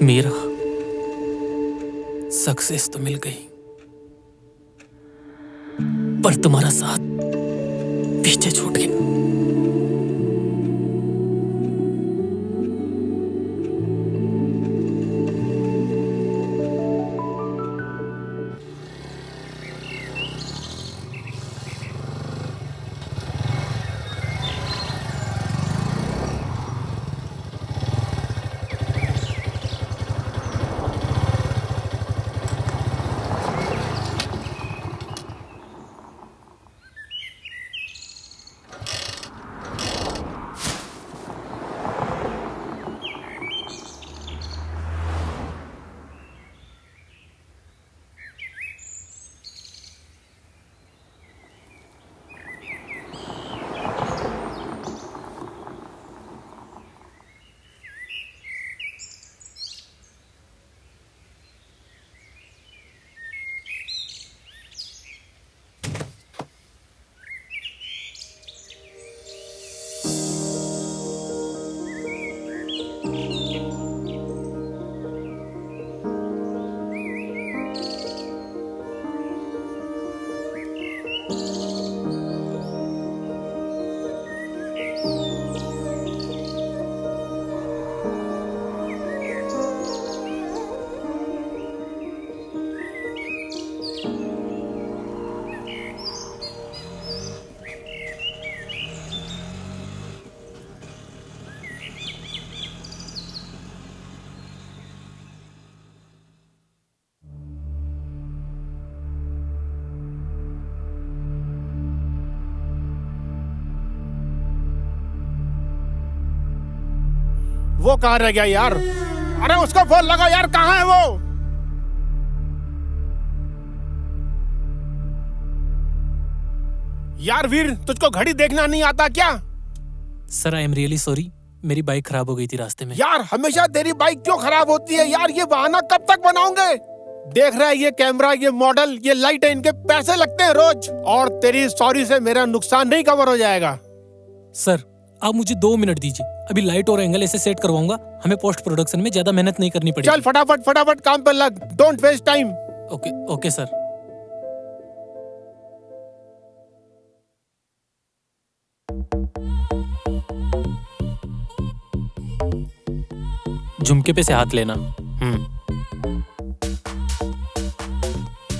Meera, success तो मिल गई, पर तुम्हारा साथ पीछे छूट गया। वो कहाँ रह गया यार? अरे उसको फोन लगाओ यार, कहाँ है वो? यार वीर, तुझको घड़ी देखना नहीं आता क्या? Sir, I am really sorry, मेरी बाइक खराब हो गई थी रास्ते में। यार हमेशा तेरी बाइक क्यों खराब होती है यार? ये बहाना कब तक बनाओगे? देख रहा है ये कैमरा, ये मॉडल, ये लाइट है, इनके पैसे लगते हैं रोज, और तेरी सॉरी से मेरा नुकसान नहीं कवर हो जाएगा। सर, आप मुझे 2 मिनट दीजिए, अभी लाइट और एंगल ऐसे सेट करवाऊंगा, हमें पोस्ट प्रोडक्शन में ज्यादा मेहनत नहीं करनी पड़ेगी। चल फटाफट फटाफट काम पे लग, don't waste time. Okay okay sir. झुमके पे से हाथ लेना।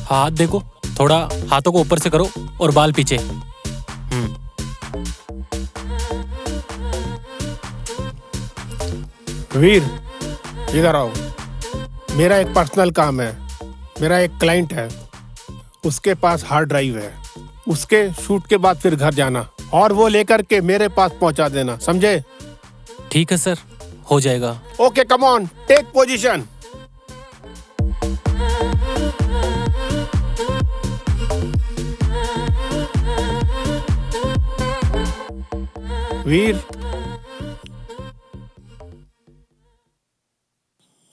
हाथ देखो, थोड़ा हाथों को ऊपर से करो और बाल पीछे। वीर, इधर आओ। मेरा एक पर्सनल काम है, मेरा एक क्लाइंट है, उसके पास हार्ड ड्राइव है, उसके शूट के बाद फिर घर जाना और वो लेकर के मेरे पास पहुंचा देना, समझे? ठीक है सर, हो जाएगा। Okay, come on, take position. Veer,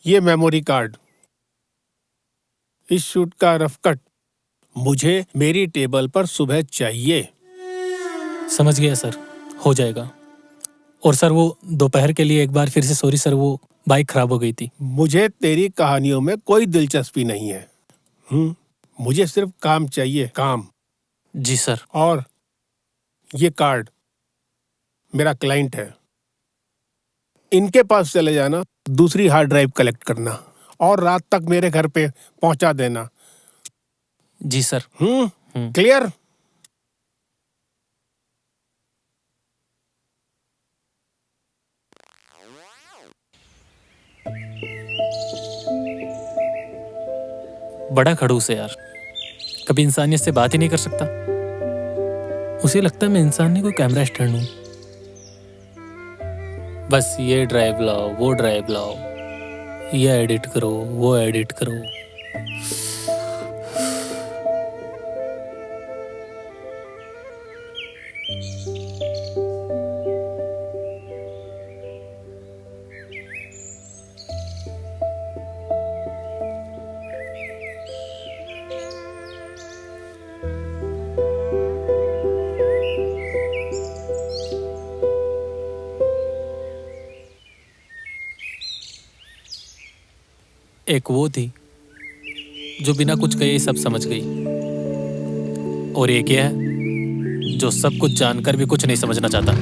ये मेमोरी कार्ड, इस शूट का रफ कट मुझे मेरी टेबल पर सुबह चाहिए। समझ गया सर, हो जाएगा। और सर, वो दोपहर के लिए एक बार फिर से सॉरी सर, वो बाइक खराब हो गई थी। मुझे तेरी कहानियों में कोई दिलचस्पी नहीं है। मुझे सिर्फ काम चाहिए, काम। जी सर। और ये कार्ड मेरा क्लाइंट है, इनके पास चले जाना, दूसरी हार्ड ड्राइव कलेक्ट करना और रात तक मेरे घर पे पहुंचा देना। जी सर। क्लियर? बड़ा खड़ूस है यार, कभी इंसानियत से बात ही नहीं कर सकता। उसे लगता है मैं इंसान नहीं, कोई कैमरा स्टैंड हूं। बस ये ड्राइव लाओ, वो ड्राइव लाओ, ये एडिट करो, वो एडिट करो। एक वो थी जो बिना कुछ कहे ही सब समझ गई, और एक ये है जो सब कुछ जानकर भी कुछ नहीं समझना चाहता।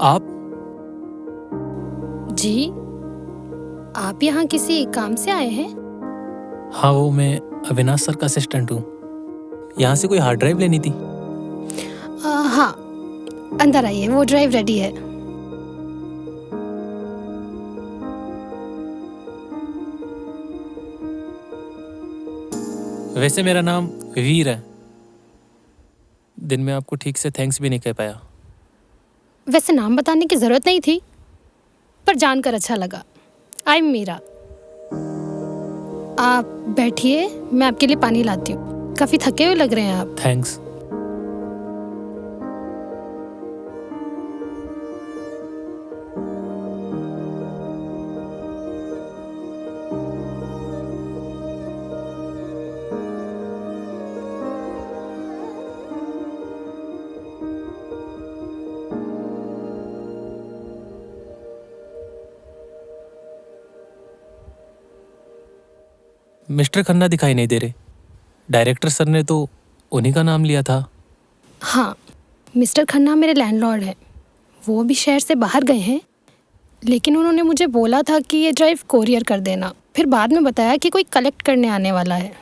आप? जी, आप यहाँ किसी काम से आए हैं? हाँ, वो मैं अविनाश सर का असिस्टेंट हूँ। यहाँ से कोई हार्ड ड्राइव लेनी थी। हाँ, अंदर आइए, वो ड्राइव रेडी है। वैसे मेरा नाम वीर है। दिन में आपको ठीक से थैंक्स भी नहीं कह पाया। वैसे नाम बताने की जरूरत नहीं थी, पर जानकर अच्छा लगा। I am Meera. आप बैठिए, मैं आपके लिए पानी लाती हूँ। काफी थके हुए लग रहे हैं आप। थैंक्स। मिस्टर खन्ना दिखाई नहीं दे रहे। डायरेक्टर सर ने तो उन्हीं का नाम लिया था। हाँ, मिस्टर खन्ना मेरे लैंडलॉर्ड हैं। वो भी शहर से बाहर गए हैं, लेकिन उन्होंने मुझे बोला था कि ये ड्राइव कोरियर कर देना। फिर बाद में बताया कि कोई कलेक्ट करने आने वाला है।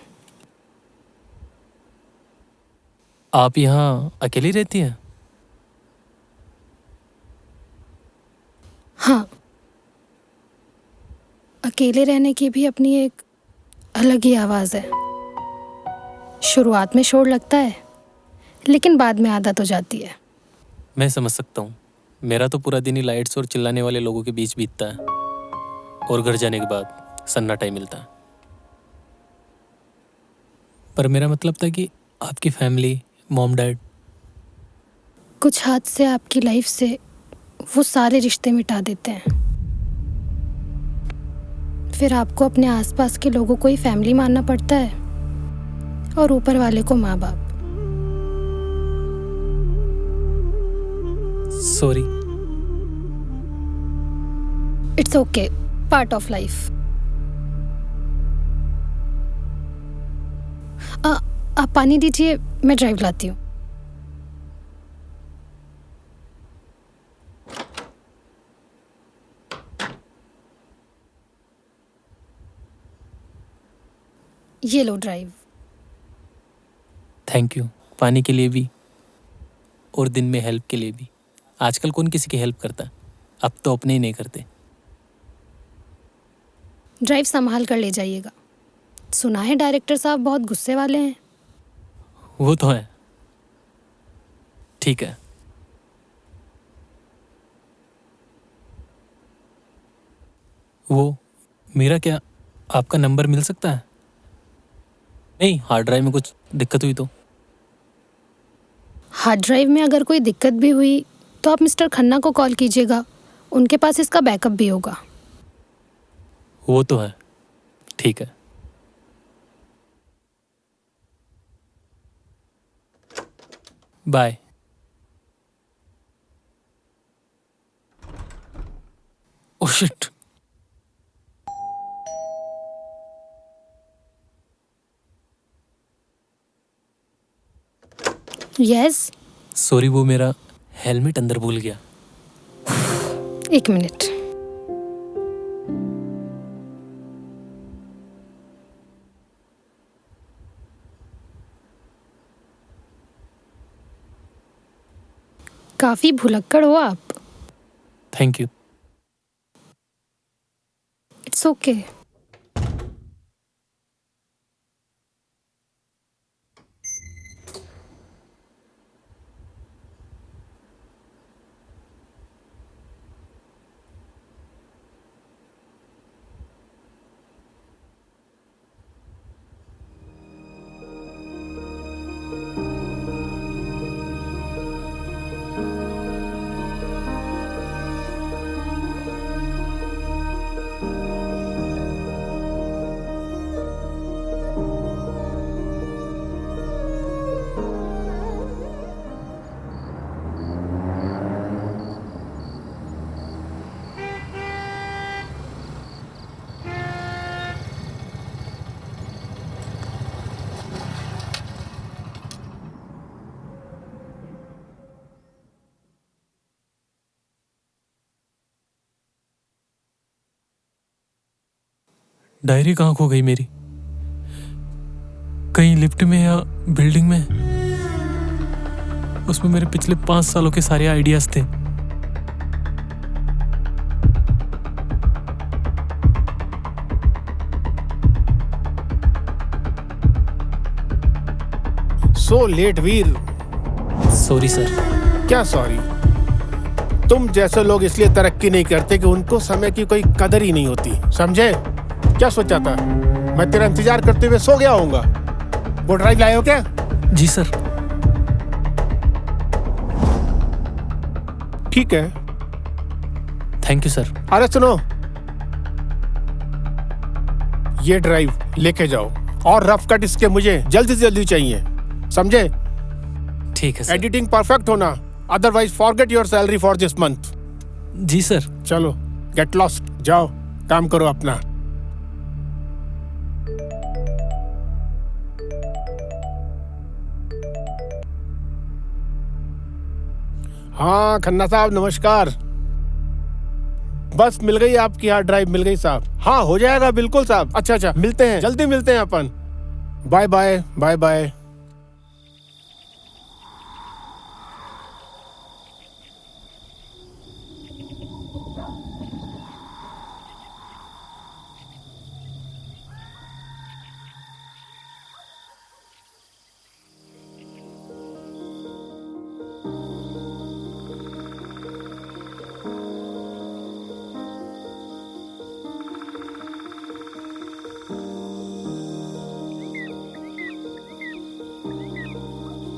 आप यहाँ अकेली रहती हैं? हाँ, अकेले रहने की भी अपनी एक अलग ही आवाज़ है। शुरुआत में शोर लगता है, लेकिन बाद में आदत हो जाती है। मैं समझ सकता हूँ। मेरा तो पूरा दिन ही लाइट्स और चिल्लाने वाले लोगों के बीच बीतता है, और घर जाने के बाद सन्नाटा ही मिलता है। पर मेरा मतलब था कि आपकी फैमिली, मॉम डैड। कुछ हाथ से आपकी लाइफ से वो सारे रिश्ते मिटा देते हैं। फिर आपको अपने आसपास के लोगों को ही फैमिली मानना पड़ता है, और ऊपर वाले को माँ बाप। Sorry. It's okay, part of life. आप पानी दीजिए, मैं ड्राइव लाती हूँ। ये लो ड्राइव। थैंक यू, पानी के लिए भी और दिन में हेल्प के लिए भी। आजकल कौन किसी की हेल्प करता है? अब तो अपने ही नहीं करते। ड्राइव संभाल कर ले जाइएगा। सुना है डायरेक्टर साहब बहुत गुस्से वाले हैं। वो तो है। ठीक है। वो मेरा क्या आपका नंबर मिल सकता है? नहीं, हार्ड ड्राइव में कुछ दिक्कत हुई तो। हार्ड ड्राइव में अगर कोई दिक्कत भी हुई तो आप मिस्टर खन्ना को कॉल कीजिएगा, उनके पास इसका बैकअप भी होगा। वो तो है। ठीक है। Bye. Oh shit. Yes. Sorry, वो मेरा हेलमेट अंदर भूल गया। एक मिनट। काफी भुलक्कड़ हो आप। Thank you. It's okay. Diary कहाँ खो गई मेरी? कहीं लिफ्ट में या बिल्डिंग में? उसमें मेरे पिछले 5 सालों के सारे आइडियाज थे। So late Veer. Sorry sir. क्या सॉरी? तुम जैसे लोग इसलिए तरक्की नहीं करते कि उनको समय की कोई कदर ही नहीं होती, समझे? क्या सोचा था मैं तेरा इंतजार करते हुए सो गया होऊंगा? वो ड्राइव लाए हो क्या? जी सर। ठीक है। Thank you sir. अरे सुनो, ये ड्राइव लेके जाओ और रफ कट इसके मुझे जल्दी से जल्दी चाहिए, समझे? ठीक है सर। एडिटिंग परफेक्ट होना, otherwise forget your salary for this month. जी सर। चलो गेट लॉस्ट, जाओ काम करो अपना। हाँ खन्ना साहब नमस्कार। बस मिल गई आपकी हार्ड ड्राइव, मिल गई साहब। हाँ हो जाएगा बिल्कुल साहब। अच्छा अच्छा, मिलते हैं, जल्दी मिलते हैं अपन। Bye bye bye bye.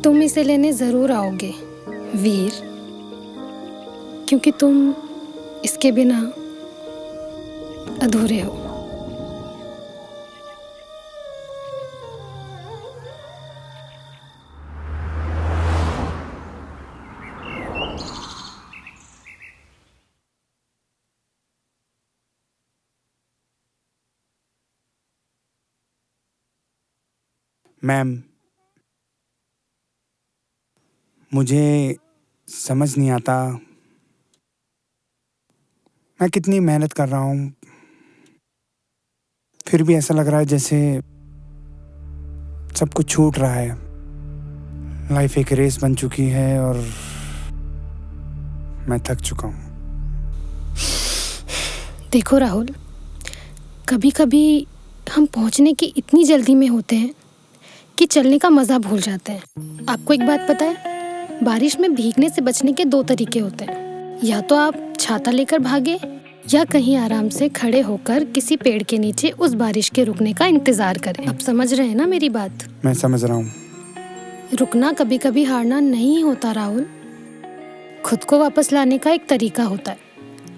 तुम इसे लेने जरूर आओगे वीर, क्योंकि तुम इसके बिना अधूरे हो। मैम, मुझे समझ नहीं आता मैं कितनी मेहनत कर रहा हूँ, फिर भी ऐसा लग रहा है जैसे सब कुछ छूट रहा है। लाइफ एक रेस बन चुकी है और मैं थक चुका हूँ। देखो राहुल, कभी कभी हम पहुंचने की इतनी जल्दी में होते हैं कि चलने का मज़ा भूल जाते हैं। आपको एक बात पता है, बारिश में भीगने से बचने के 2 तरीके होते हैं। या तो आप छाता लेकर भागे या कहीं आराम से खड़े होकर किसी पेड़ के नीचे उस बारिश के रुकने का इंतज़ार करें। आप समझ रहे हैं ना मेरी बात? मैं समझ रहा हूँ। रुकना कभी कभी हारना नहीं होता राहुल, खुद को वापस लाने का एक तरीका होता है।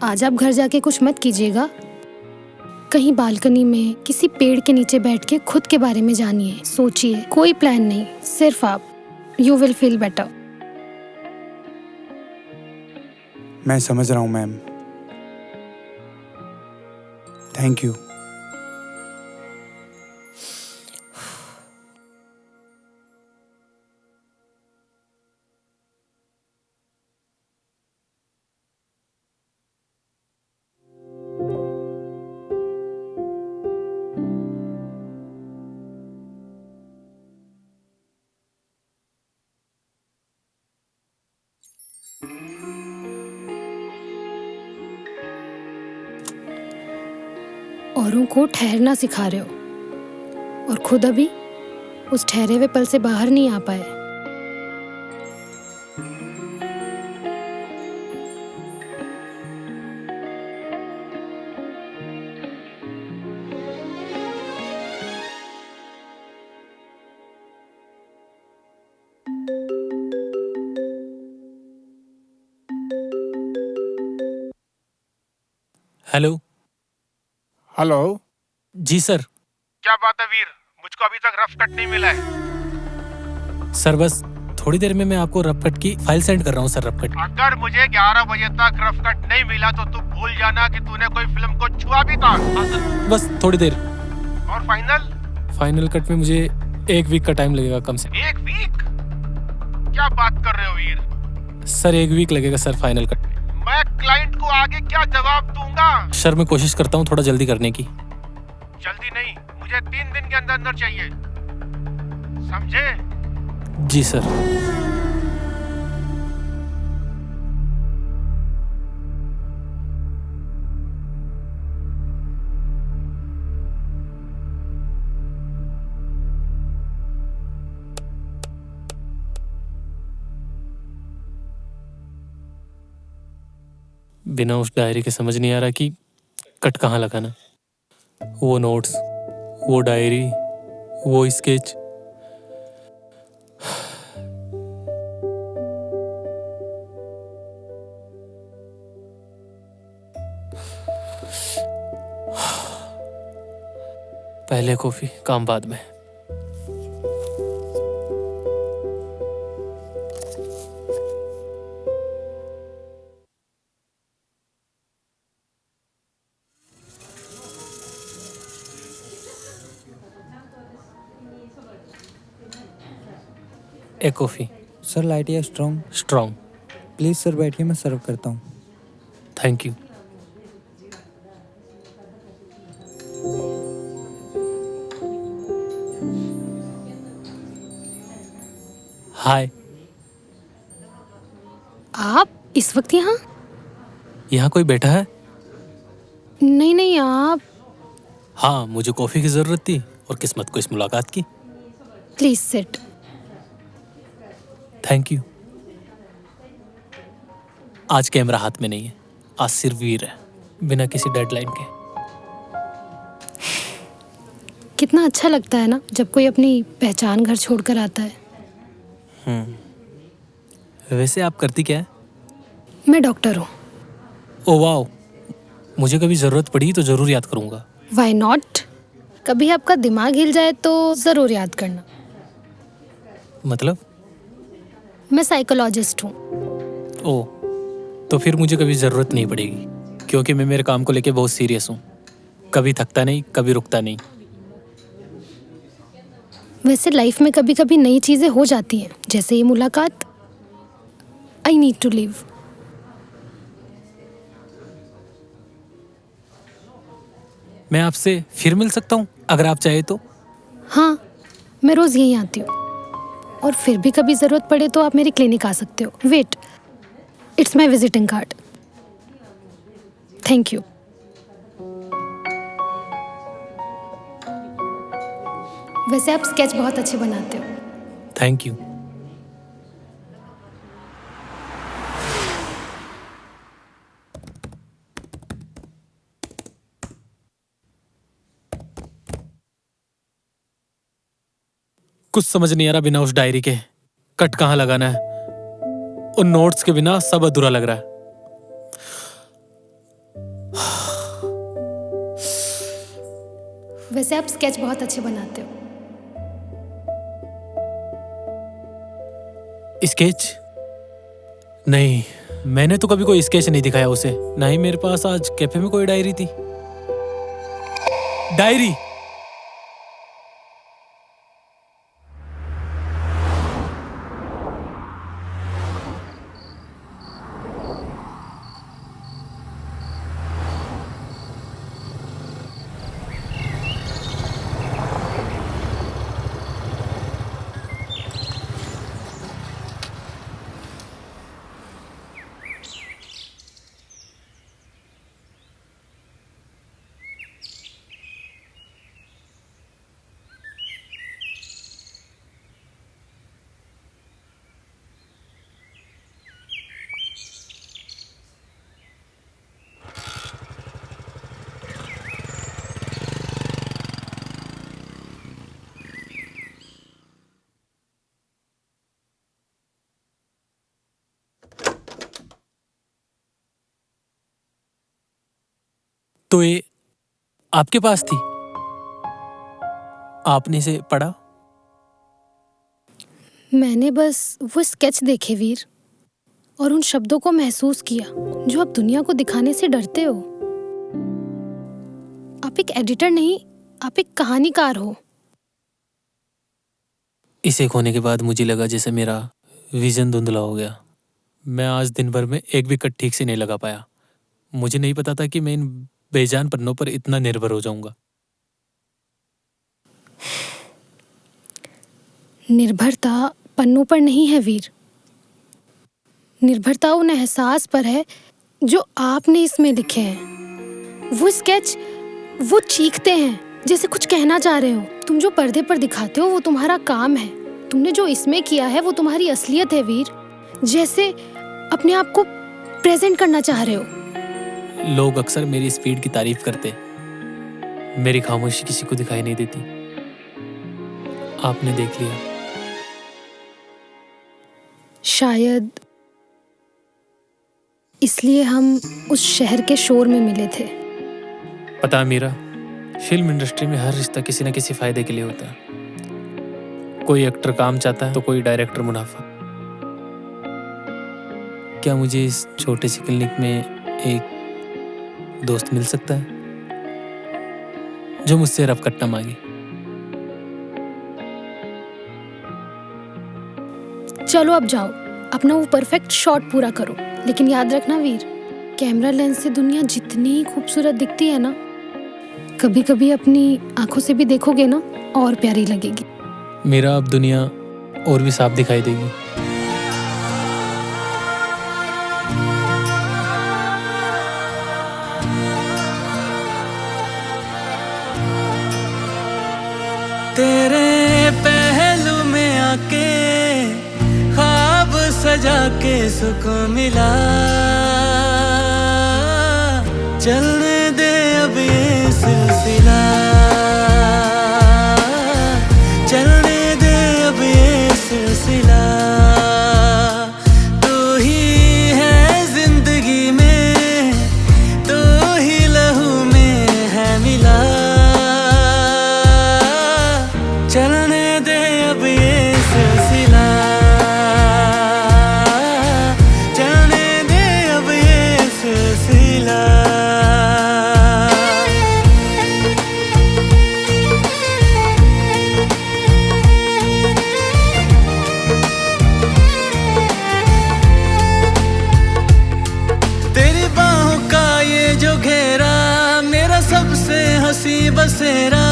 आज आप घर जाके कुछ मत कीजिएगा, कहीं बालकनी में किसी पेड़ के नीचे बैठ के खुद के बारे में जानिए, सोचिए। कोई प्लान नहीं, सिर्फ आप। You will feel better. मैं समझ रहा हूँ मैम। Thank you. औरों को ठहरना सिखा रहे हो और खुद अभी उस ठहरे हुए पल से बाहर नहीं आ पाए। हेलो। हेलो। जी सर। क्या बात है वीर, मुझको अभी तक रफ कट नहीं मिला है। सर बस थोड़ी देर में मैं आपको रफ कट की फाइल सेंड कर रहा हूँ सर। रफ कट अगर मुझे 11 बजे तक रफ कट नहीं मिला तो तू भूल जाना कि तूने कोई फिल्म को छुआ भी था। बस थोड़ी देर। और फाइनल कट में मुझे 1 वीक का टाइम लगेगा कम से। 1 वीक? क्या बात कर रहे हो वीर? सर 1 वीक लगेगा सर फाइनल कट। मैं क्लाइंट को आगे क्या जवाब दूंगा? सर मैं कोशिश करता हूँ थोड़ा जल्दी करने की। जल्दी नहीं, मुझे 3 दिन के अंदर अंदर चाहिए, समझे? जी सर। बिना उस डायरी के समझ नहीं आ रहा कि कट कहाँ लगाना। वो नोट्स, वो डायरी, वो स्केच। पहले कॉफी, काम बाद में। एक कॉफी। सर लाइट या स्ट्रॉन्ग? स्ट्रॉन्ग। प्लीज़ सर बैठिए, मैं सर्व करता हूँ। Thank you. हाय। आप इस वक्त यहाँ? यहाँ कोई बैठा है? नहीं नहीं, आप हाँ, मुझे कॉफी की जरूरत थी और किस्मत को इस मुलाकात की। Please sit. Thank you. आज कैमरा हाथ में नहीं है, आज सिर्फ वीर है, बिना किसी डेडलाइन के। कितना अच्छा लगता है ना जब कोई अपनी पहचान घर छोड़कर आता है। वैसे आप करती क्या है? मैं डॉक्टर हूँ। ओ वाओ, मुझे कभी जरूरत पड़ी तो जरूर याद करूंगा। Why not? कभी आपका दिमाग हिल जाए तो ज़रूर याद करना। मतलब? मैं साइकोलॉजिस्ट हूँ। ओ, तो फिर मुझे कभी ज़रूरत नहीं पड़ेगी, क्योंकि मैं मेरे काम को लेके बहुत सीरियस हूँ। कभी थकता नहीं, कभी रुकता नहीं। वैसे लाइफ में कभी कभी नई चीज़ें हो जाती हैं, जैसे ये मुलाकात। I need to leave. मैं आपसे फिर मिल सकता हूँ अगर आप चाहे तो? हाँ, मैं रोज़ यहीं आती हूँ, और फिर भी कभी ज़रूरत पड़े तो आप मेरी क्लिनिक आ सकते हो। Wait, it's my visiting card. Thank you. वैसे आप स्केच बहुत अच्छे बनाते हो। Thank you. कुछ समझ नहीं आ रहा बिना उस डायरी के कट कहाँ लगाना है। उन नोट्स के बिना सब अधूरा लग रहा है। वैसे आप स्केच बहुत अच्छे बनाते हो। स्केच? नहीं, मैंने तो कभी कोई स्केच नहीं दिखाया उसे। ना ही मेरे पास आज कैफे में कोई डायरी थी। डायरी! तो ये आपके पास थी? आपने इसे पढ़ा? मैंने बस वो स्केच देखे वीर, और उन शब्दों को महसूस किया जो आप दुनिया को दिखाने से डरते हो। आप एक एडिटर नहीं, आप एक कहानीकार हो। इसे खोने के बाद मुझे लगा जैसे मेरा विजन धुंधला हो गया। मैं आज दिन भर में एक भी कट ठीक से नहीं लगा पाया। मुझे नहीं पता था कि मैं इन बेजान पन्नों पर इतना निर्भर हो जाऊंगा। निर्भरता पन्नों पर नहीं है वीर, निर्भरता उन एहसास पर है जो आपने इसमें लिखे हैं। वो स्केच, वो चीखते हैं जैसे कुछ कहना चाह रहे हो। तुम जो पर्दे पर दिखाते हो वो तुम्हारा काम है, तुमने जो इसमें किया है वो तुम्हारी असलियत है वीर। जैसे अपने आप को प्रेजेंट करना चाह रहे हो। लोग अक्सर मेरी स्पीड की तारीफ करते, मेरी खामोशी किसी को दिखाई नहीं देती। आपने देख लिया। शायद इसलिए हम उस शहर के शोर में मिले थे। पता है मीरा, फिल्म इंडस्ट्री में हर रिश्ता किसी न किसी फायदे के लिए होता है। कोई एक्टर काम चाहता है तो कोई डायरेक्टर मुनाफा। क्या मुझे इस छोटे सी क्लिनिक में एक दोस्त मिल सकता है जो मुझसे रफकट न मांगे? चलो अब जाओ, अपना वो परफेक्ट शॉट पूरा करो। लेकिन याद रखना वीर, कैमरा लेंस से दुनिया जितनी खूबसूरत दिखती है ना, कभी कभी अपनी आंखों से भी देखोगे ना, और प्यारी लगेगी। मेरा अब दुनिया और भी साफ दिखाई देगी। तेरे पहलू में आके ख्वाब सजा के सुकून मिला। चलने दे अब ये सिलसिला, चलने दे अब ये सिलसिला। तू ही है जिंदगी में, तू ही लहू में है मिला। चलने दे अब ये सिलसिला, चलने दे अब ये सिलसिला। तेरी बाहों का ये जो घेरा मेरा सबसे हंसी बसेरा।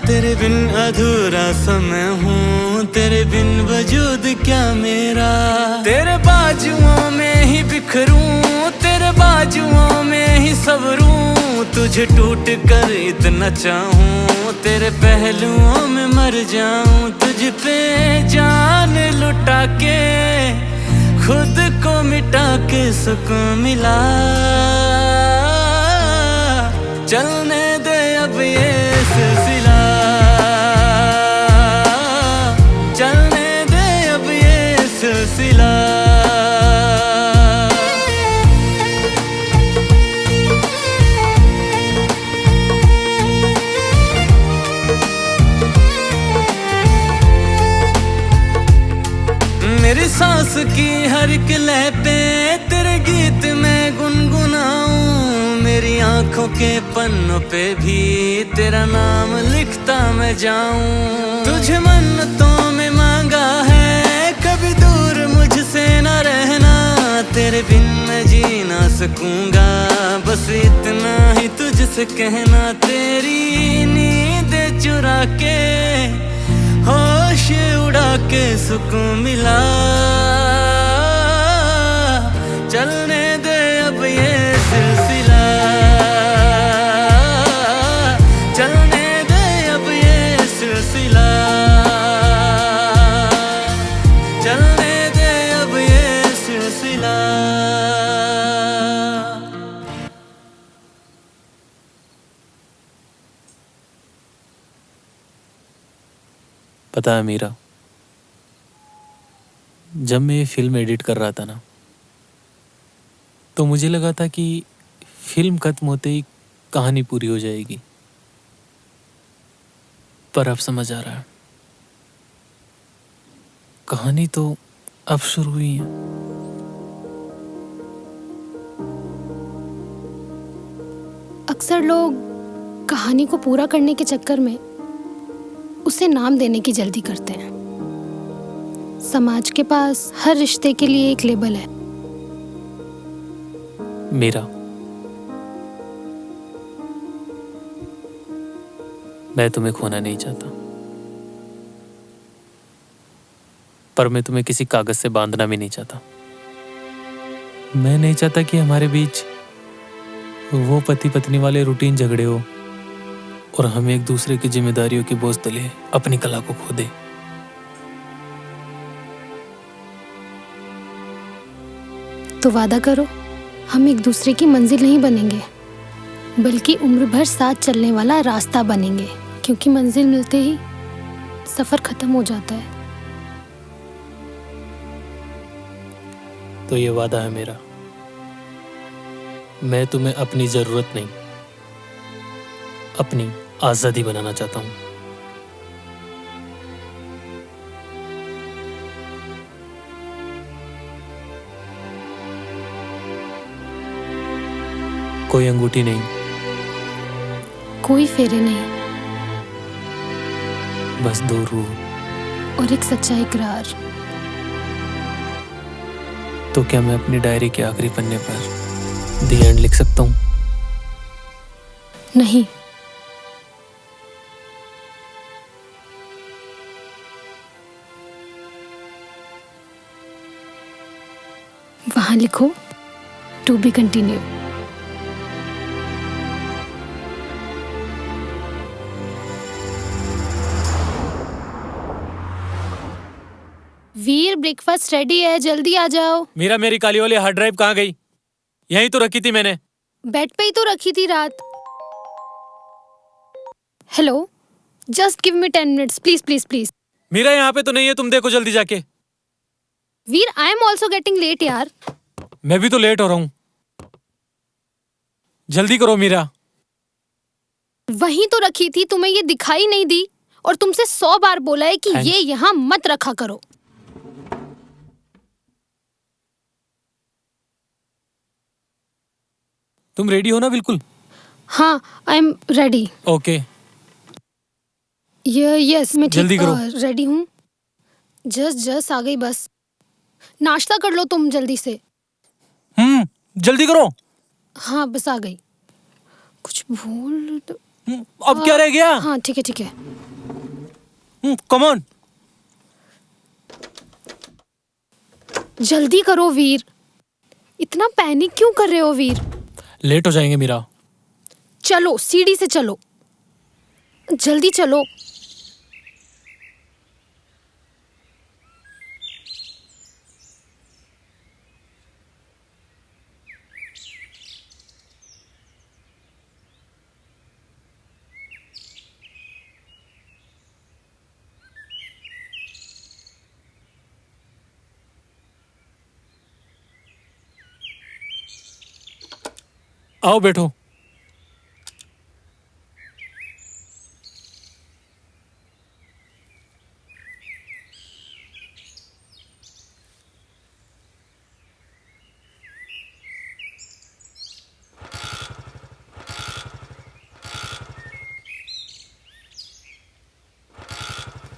तेरे बिन अधूरा सा मैं हूँ, तेरे बिन वजूद क्या मेरा। तेरे बाजुओं में ही बिखरूं, तेरे बाजुओं में ही सबरूं। तू तुझे टूट कर इतना चाहूं, तेरे पहलुओं में मर जाऊं, तुझ पे जान लुटा के खुद को मिटा के सुकून मिला। चलने दे अब ये सिलसिला, चलने दे अब ये सिलसिला। मेरी सांस की हर एक लय पे तेरे गीत में गुनगुनाऊं, मेरी आंखों के पन्नों पे भी तेरा नाम लिखता मैं जाऊं। तुझे मन्नतों में मांगा है कभी दूर मुझसे न रहना, तेरे बिन मैं जी ना सकूंगा, बस इतना ही तुझसे कहना। तेरी नींद चुरा के होश उड़ा के सुकून मिला। चलने दे अब ये सिलसिला, चलने दे अब ये सिलसिला, चलने दे अब ये सिलसिला। पता है मीरा, जब मैं ये फिल्म एडिट कर रहा था ना, तो मुझे लगा था कि फिल्म खत्म होते ही कहानी पूरी हो जाएगी, पर अब समझ आ रहा है कहानी तो अब शुरू हुई है। अक्सर लोग कहानी को पूरा करने के चक्कर में उसे नाम देने की जल्दी करते हैं। समाज के पास हर रिश्ते के लिए एक लेबल है। मीरा, मैं तुम्हें खोना नहीं चाहता, पर मैं तुम्हें किसी कागज से बांधना भी नहीं चाहता। मैं नहीं चाहता कि हमारे बीच वो पति पत्नी वाले रूटीन झगड़े हो और हम एक दूसरे की जिम्मेदारियों की बोझ तले अपनी कला को खो दे। तो वादा करो, हम एक दूसरे की मंजिल नहीं बनेंगे, बल्कि उम्र भर साथ चलने वाला रास्ता बनेंगे, क्योंकि मंजिल मिलते ही सफर खत्म हो जाता है। तो ये वादा है मेरा। मैं तुम्हें अपनी जरूरत नहीं, अपनी आजादी बनाना चाहता हूं। कोई अंगूठी नहीं, कोई फेरे नहीं, बस दो रूह। और एक सच्चा इकरार। तो क्या मैं अपनी डायरी के आखिरी पन्ने पर द एंड लिख सकता हूं? नहीं, वहां लिखो to be continue. Veer, breakfast ready है, जल्दी आ जाओ। मीरा, मेरी काली वाली हार्ड ड्राइव कहाँ गई? यहीं तो रखी थी मैंने। बेड पे ही तो रखी थी रात। Hello, just give me 10 minutes please please please. Meera, यहाँ पे तो नहीं है, तुम देखो जल्दी जाके। Veer, I am also getting late यार। मैं भी तो लेट हो रहा हूँ, जल्दी करो मीरा। वहीं तो रखी थी, तुम्हें ये दिखाई नहीं दी? और तुमसे 100 बार बोला है कि ये यहाँ मत रखा करो। तुम रेडी हो ना? बिल्कुल। हाँ, I am ready. Okay. Yes, मैं जल्दी करो। रेडी हूँ। जस्ट आ गई बस। नाश्ता कर लो तुम जल्दी से। जल्दी करो। हाँ, बस आ गई। कुछ भूल तो... अब क्या रह गया? हाँ, ठीक है ठीक है। Come on. जल्दी करो वीर। इतना पैनिक क्यों कर रहे हो वीर? लेट हो जाएंगे मीरा। चलो, सीढ़ी से चलो, जल्दी चलो। आओ बैठो।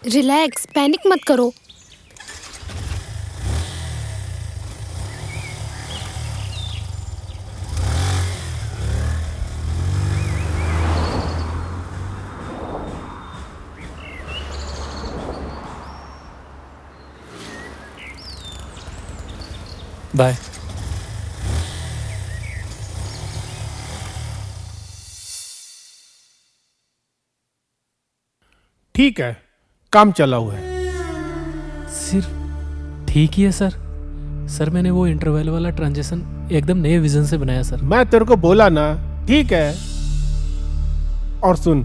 रिलैक्स, पैनिक मत करो। बाय। ठीक है, काम चला हुआ है। सिर्फ ठीक ही है सर। सर मैंने वो इंटरवल वाला ट्रांजेक्शन एकदम नए विजन से बनाया सर। मैं तेरे को बोला ना, ठीक है। और सुन,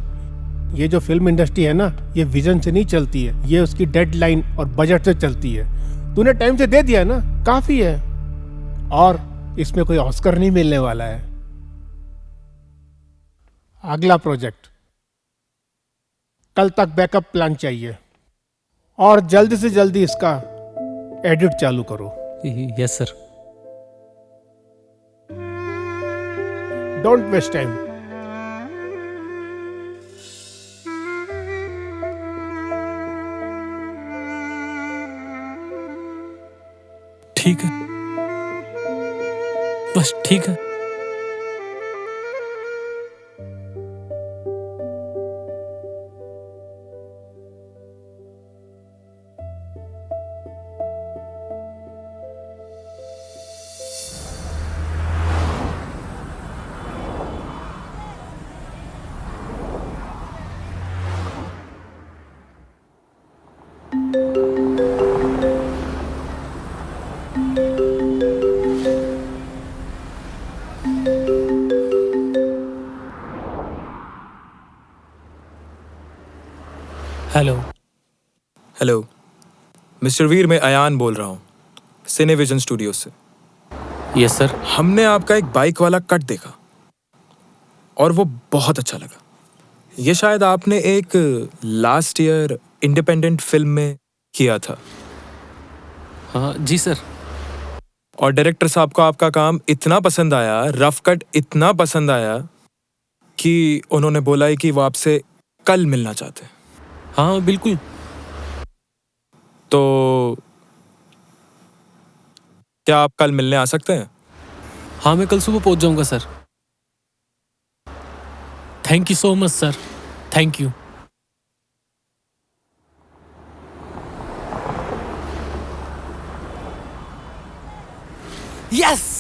ये जो फिल्म इंडस्ट्री है ना, ये विजन से नहीं चलती है, ये उसकी डेडलाइन और बजट से चलती है। तूने टाइम से दे दिया ना, काफी है। और इसमें कोई ऑस्कर नहीं मिलने वाला है। अगला प्रोजेक्ट कल तक बैकअप प्लान चाहिए और जल्दी से जल्दी इसका एडिट चालू करो। Yes sir. Don't waste time. ठीक है, बस ठीक है। हेलो। हेलो मिस्टर वीर, मैं अयान बोल रहा हूँ सिनेविजन स्टूडियो से। Yes sir. हमने आपका एक बाइक वाला कट देखा और वो बहुत अच्छा लगा। ये शायद आपने एक लास्ट ईयर इंडिपेंडेंट फिल्म में किया था। हाँ जी सर। और डायरेक्टर साहब को आपका काम इतना पसंद आया, रफ कट इतना पसंद आया कि उन्होंने बोला है कि वो आपसे कल मिलना चाहते हैं। हाँ बिल्कुल। तो क्या आप कल मिलने आ सकते हैं? हाँ मैं कल सुबह पहुंच जाऊंगा sir. Thank you so much sir, thank you. Yes.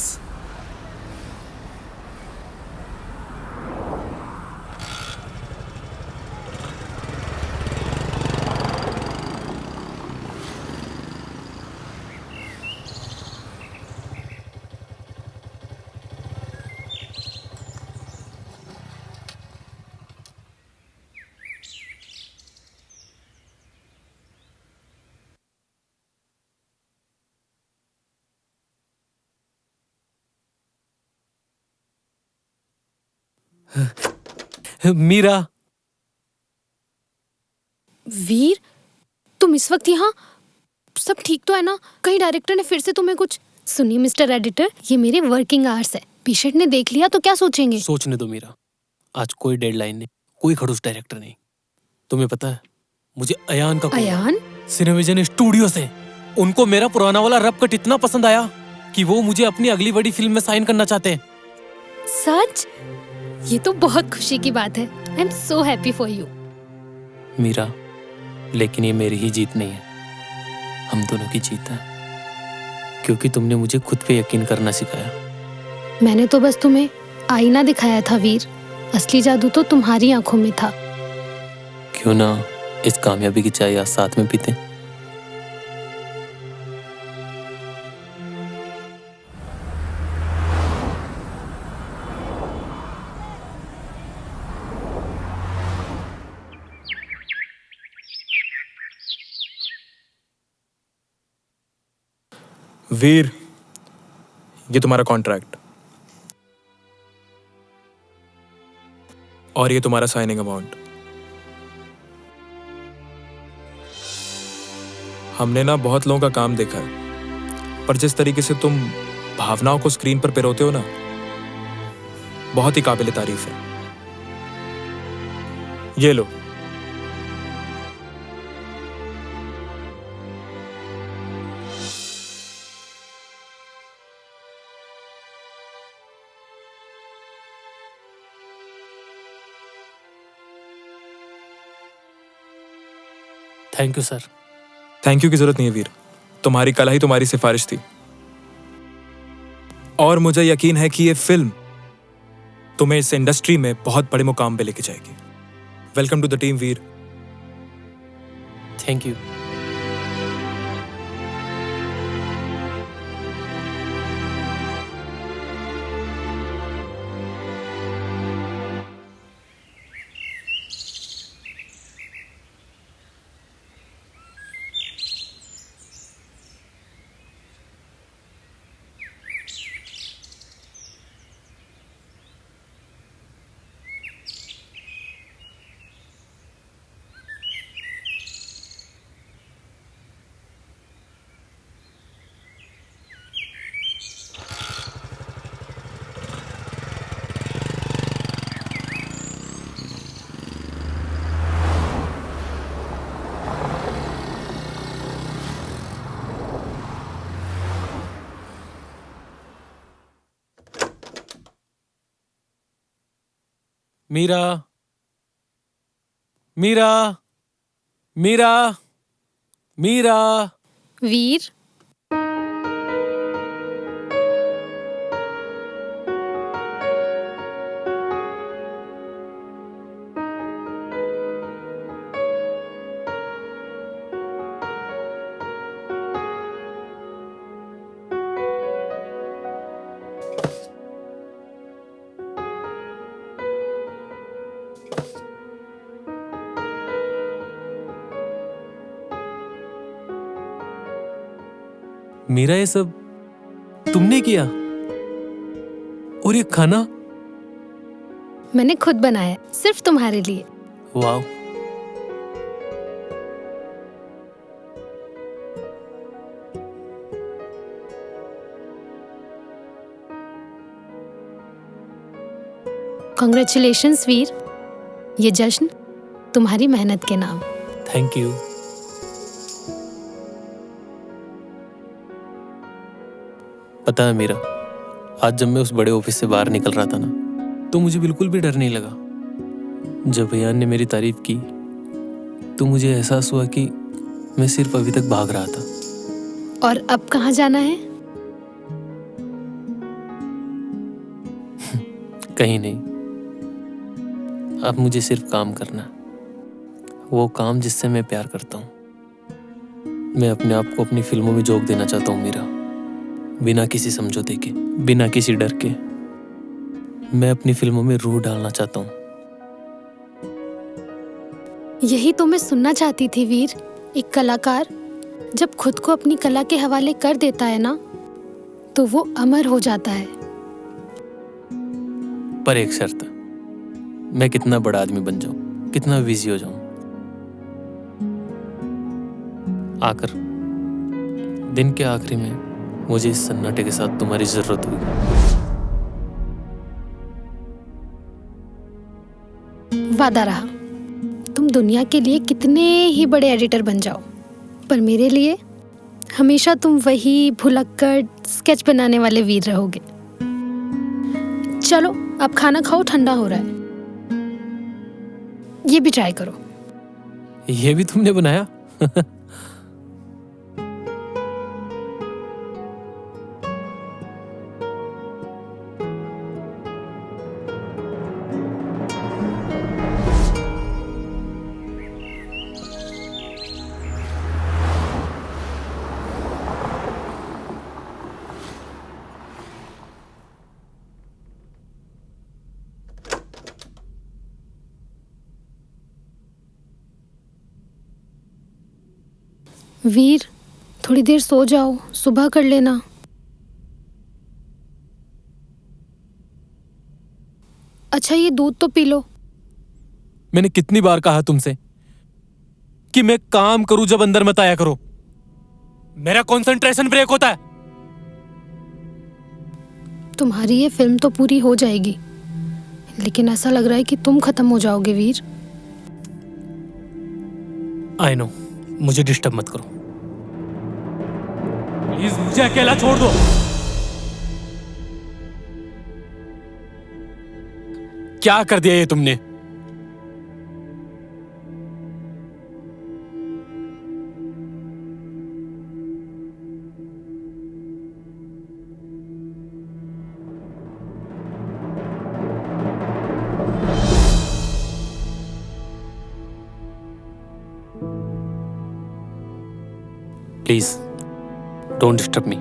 Meera. Veer, तुम इस वक्त यहाँ? सब ठीक तो है ना? कहीं डायरेक्टर ने फिर से तुम्हें कुछ? सुनिए मिस्टर एडिटर, ये मेरे वर्किंग आवर्स है। पीशेट ने देख लिया तो क्या सोचेंगे? सोचने दो मीरा, आज कोई डेडलाइन नहीं, कोई खड़ूस डायरेक्टर नहीं। तुम्हें पता है मुझे अयान का अयान? सिनेविजन स्टूडियो से उनको मेरा पुराना वाला रफ कट इतना पसंद आया कि वो मुझे अपनी अगली बड़ी फिल्म में साइन करना चाहते हैं। सच? ये तो बहुत खुशी की बात है। I am so happy for you. Meera, लेकिन ये मेरी ही जीत नहीं है, हम दोनों की जीत है, क्योंकि तुमने मुझे खुद पे यकीन करना सिखाया। मैंने तो बस तुम्हें आईना दिखाया था वीर, असली जादू तो तुम्हारी आंखों में था। क्यों ना इस कामयाबी की चाय आज साथ में पीते। वीर, ये तुम्हारा कॉन्ट्रैक्ट और ये तुम्हारा साइनिंग अमाउंट। हमने ना बहुत लोगों का काम देखा है, पर जिस तरीके से तुम भावनाओं को स्क्रीन पर पिरोते हो ना, बहुत ही काबिल तारीफ है। ये लो। Thank you sir. Thank you की जरूरत नहीं है वीर, तुम्हारी कला ही तुम्हारी सिफारिश थी और मुझे यकीन है कि ये फिल्म तुम्हें इस इंडस्ट्री में बहुत बड़े मुकाम पे लेके जाएगी। Welcome to the team Veer. Thank you. Meera, Meera, Meera, Meera. Veer, Meera, ये सब तुमने किया? और ये खाना? मैंने खुद बनाया, सिर्फ तुम्हारे लिए। वाह। कॉन्ग्रेचुलेशंस वीर, ये जश्न तुम्हारी मेहनत के नाम। Thank you. पता है मीरा, आज जब मैं उस बड़े ऑफिस से बाहर निकल रहा था ना, तो मुझे बिल्कुल भी डर नहीं लगा। जब भैया ने मेरी तारीफ की तो मुझे एहसास हुआ कि मैं सिर्फ अभी तक भाग रहा था। और अब कहाँ जाना है? कहीं नहीं, अब मुझे सिर्फ काम करना है, वो काम जिससे मैं प्यार करता हूँ। मैं अपने आप को अपनी फिल्मों में झोंक देना चाहता हूँ मीरा, बिना किसी समझौते के, बिना किसी डर के। मैं अपनी फिल्मों में रूह डालना चाहता हूँ। यही तो मैं सुनना चाहती थी वीर। एक कलाकार जब खुद को अपनी कला के हवाले कर देता है ना, तो वो अमर हो जाता है। पर एक शर्त, मैं कितना बड़ा आदमी बन जाऊं, कितना बिजी हो जाऊं, आकर दिन के आखिरी में मुझे इस सन्नाटे के साथ तुम्हारी जरूरत हुई। वादा रहा, तुम दुनिया के लिए कितने ही बड़े एडिटर बन जाओ, पर मेरे लिए हमेशा तुम वही भुलक्कड़ स्केच बनाने वाले वीर रहोगे। चलो अब खाना खाओ, ठंडा हो रहा है। ये भी ट्राई करो। ये भी तुमने बनाया? वीर, थोड़ी देर सो जाओ, सुबह कर लेना। अच्छा, ये दूध तो पी लो। मैंने कितनी बार कहा तुमसे कि मैं काम करूं जब अंदर मत आया करो। मेरा कंसंट्रेशन ब्रेक होता है। तुम्हारी ये फिल्म तो पूरी हो जाएगी, लेकिन ऐसा लग रहा है कि तुम खत्म हो जाओगे वीर। आई नो, मुझे डिस्टर्ब मत करो प्लीज, मुझे अकेला छोड़ दो। क्या कर दिया ये तुमने? Please don't disturb me.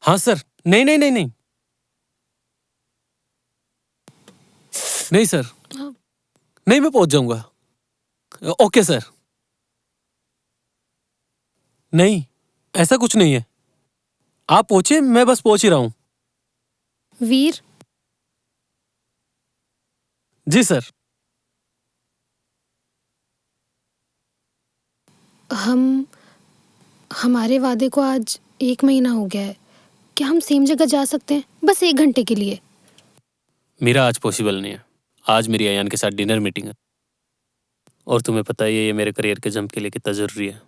हाँ सर। नहीं नहीं नहीं नहीं नहीं सर, नहीं, मैं पहुंच जाऊंगा। Okay sir. नहीं, ऐसा कुछ नहीं है। आप पहुंचे, मैं बस पहुंच ही रहा हूं। वीर, जी सर। हमारे वादे को आज 1 महीना हो गया है। क्या हम सेम जगह जा सकते हैं, बस 1 घंटे के लिए? मेरा आज पॉसिबल नहीं है। आज मेरी अयान के साथ डिनर मीटिंग है, और तुम्हें पता ही है ये मेरे करियर के जंप के लिए कितना जरूरी है।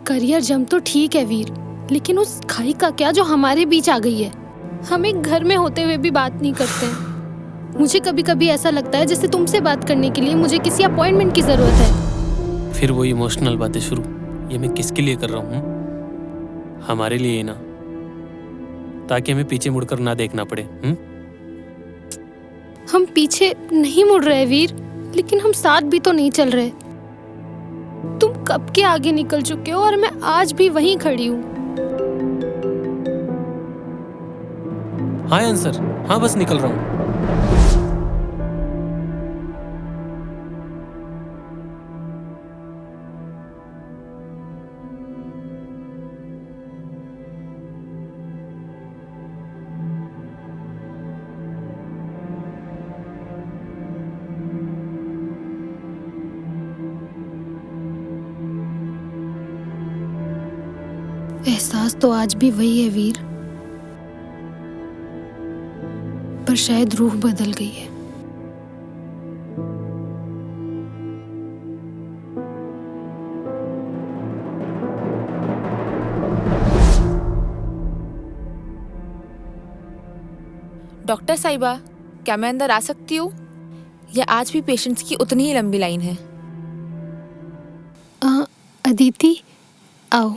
करियर जंप तो ठीक है वीर, लेकिन उस खाई का क्या जो हमारे बीच आ गई है। हम एक घर में होते हुए भी बात नहीं करते हैं। मुझे कभी कभी ऐसा लगता है जैसे तुमसे बात करने के लिए मुझे किसी अपॉइंटमेंट की जरूरत है। फिर वो इमोशनल बातें शुरू। ये मैं किसके लिए कर रहा हूँ? हमारे लिए ही ना, ताकि हमें पीछे मुड़कर ना देखना पड़े। हम पीछे नहीं मुड़ रहे वीर, लेकिन हम साथ भी तो नहीं चल रहे। तुम कब के आगे निकल चुके हो और मैं आज भी वहीं खड़ी हूँ। हाँ आंसर, हाँ बस निकल रहा हूँ। एहसास तो आज भी वही है वीर, पर शायद रूह बदल गई है। डॉक्टर साहिबा, क्या मैं अंदर आ सकती हूँ, या आज भी पेशेंट्स की उतनी ही लंबी लाइन है? अदिति, आओ।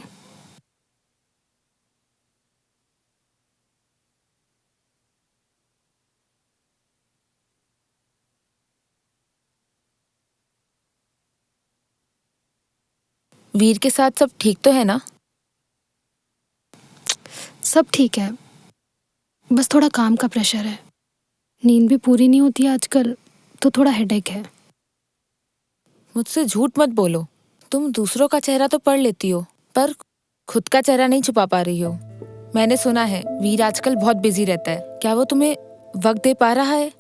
वीर के साथ सब ठीक तो है ना? सब ठीक है, बस थोड़ा काम का प्रेशर है। नींद भी पूरी नहीं होती आजकल, तो थोड़ा हेडेक है। मुझसे झूठ मत बोलो। तुम दूसरों का चेहरा तो पढ़ लेती हो, पर खुद का चेहरा नहीं छुपा पा रही हो। मैंने सुना है वीर आजकल बहुत बिजी रहता है। क्या वो तुम्हें वक्त दे पा रहा है?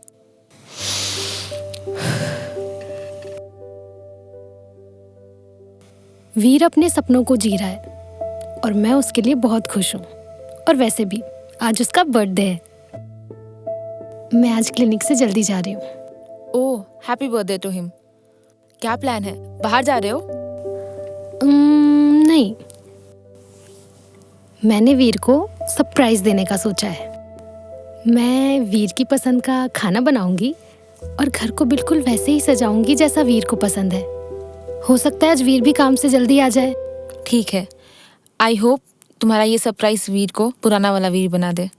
वीर अपने सपनों को जी रहा है और मैं उसके लिए बहुत खुश हूँ। और वैसे भी आज उसका बर्थडे है। मैं आज क्लिनिक से जल्दी जा रही हूँ। ओह, हैप्पी बर्थडे टू हिम। क्या प्लान है? बाहर जा रहे हो? नहीं, मैंने वीर को सरप्राइज देने का सोचा है। मैं वीर की पसंद का खाना बनाऊंगी और घर को बिल्कुल वैसे ही सजाऊंगी जैसा वीर को पसंद है। हो सकता है आज वीर भी काम से जल्दी आ जाए। ठीक है। आई होप तुम्हारा ये सरप्राइज वीर को पुराना वाला वीर बना दे।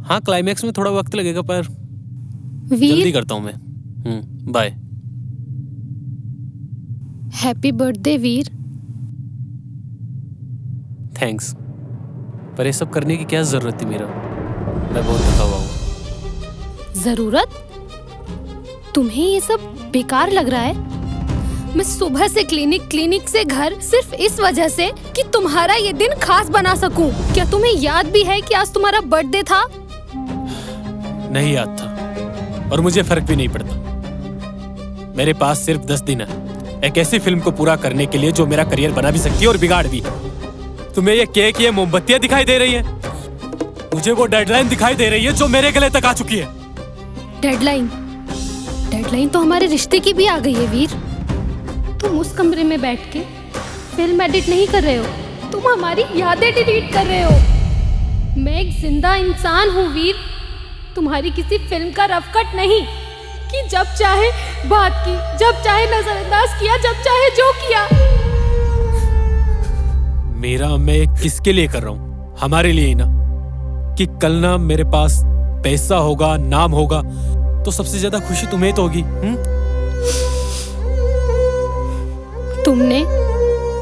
हाँ, क्लाइमैक्स में थोड़ा वक्त लगेगा, पर वीर, जल्दी करता हूँ मैं। बाय। हैप्पी बर्थडे वीर। थैंक्स, पर ये सब करने की क्या जरूरत थी मेरा? मैं बहुत थका हुआ हूँ। जरूरत? तुम्हें ये सब बेकार लग रहा है? मैं सुबह से क्लिनिक से घर सिर्फ इस वजह से कि तुम्हारा ये दिन खास बना सकूं। क्या तुम्हें याद भी है कि आज तुम्हारा बर्थडे था? नहीं याद था, और मुझे फर्क भी नहीं पड़ता। मेरे पास सिर्फ 10 दिन है एक ऐसी फिल्म को पूरा करने के लिए जो मेरा करियर बना भी सकती है और बिगाड़ भी। तुम्हें ये केक, ये मोमबत्तियां दिखाई दे रही हैं? मुझे वो डेडलाइन दिखाई दे रही है जो मेरे गले तक आ चुकी है। डेडलाइन तो हमारे रिश्ते की भी आ गई है वीर। तुम उस कमरे में बैठ के फिल्म एडिट नहीं कर रहे हो, तुम हमारी यादें डिलीट कर रहे हो। मैं एक जिंदा इंसान हूँ वीर, तुम्हारी किसी फिल्म का रफ कट नहीं कि जब चाहे बात की, जब चाहे नजरअंदाज किया, जब चाहे जो किया। मेरा मैं किसके लिए कर रहा हूँ? हमारे लिए ही ना। कि कल ना मेरे पास पैसा होगा, नाम होगा, तो सबसे ज्यादा खुशी तुम्हें तो होगी। तुमने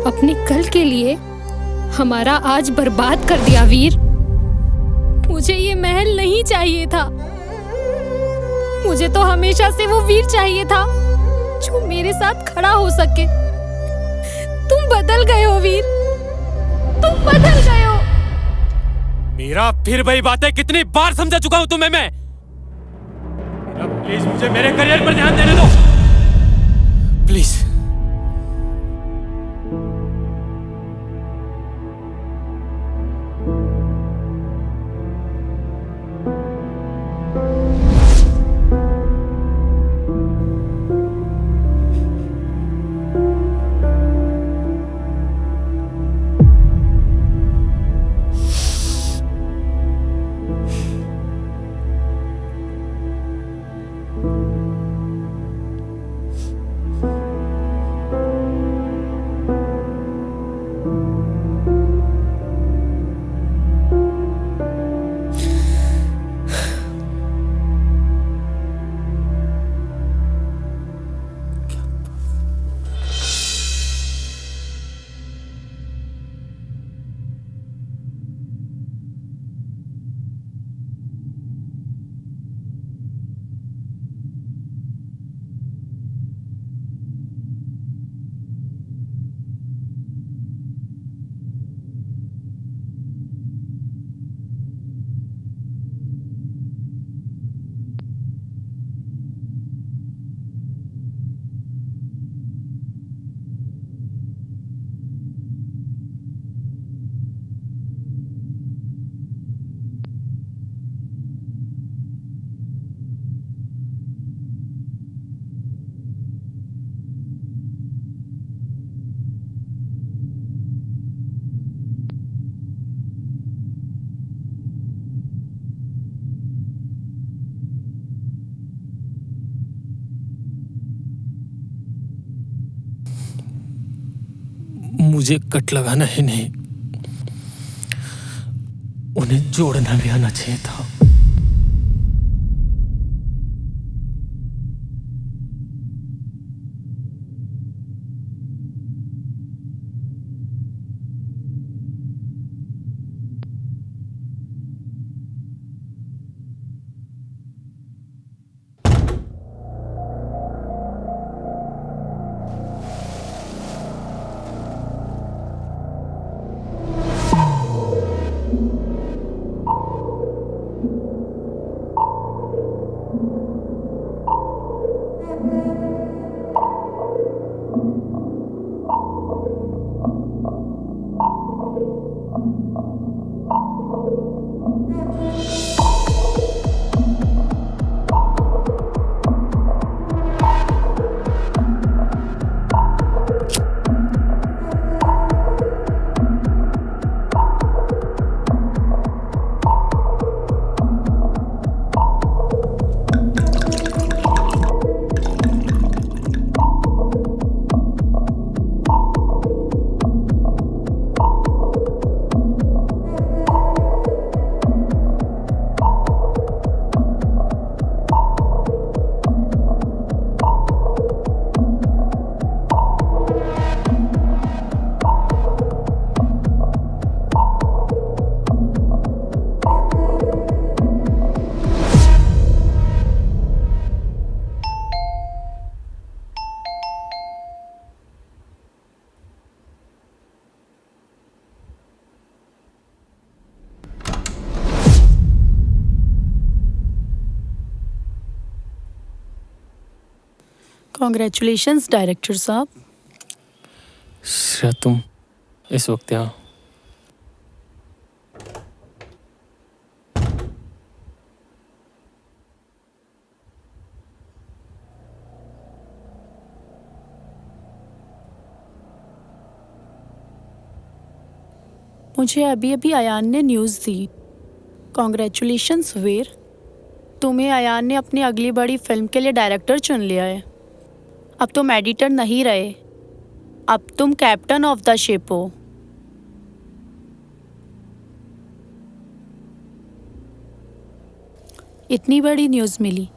अपने कल के लिए हमारा आज बर्बाद कर दिया वीर। मुझे ये महल नहीं चाहिए था। मुझे तो हमेशा से वो वीर चाहिए था जो मेरे साथ खड़ा हो सके। तुम बदल गए हो वीर, तुम बदल गए हो। मेरा फिर वही बातें कितनी बार समझा चुका हूं तुम्हें मैं। प्लीज मुझे मेरे करियर पर ध्यान देने दो, प्लीज। मुझे कट लगाना ही नहीं, उन्हें जोड़ना भी आना चाहिए था। कॉन्ग्रेचुलेशंस डायरेक्टर साहब। श्रेया, तुम इस वक्त यहाँ? मुझे अभी अभी अयान ने न्यूज़ दी। कॉन्ग्रेचुलेशंस वीर, तुम्हें अयान ने अपनी अगली बड़ी फिल्म के लिए डायरेक्टर चुन लिया है। अब तुम एडिटर नहीं रहे, अब तुम कैप्टन ऑफ द शिप हो। इतनी बड़ी न्यूज़ मिली,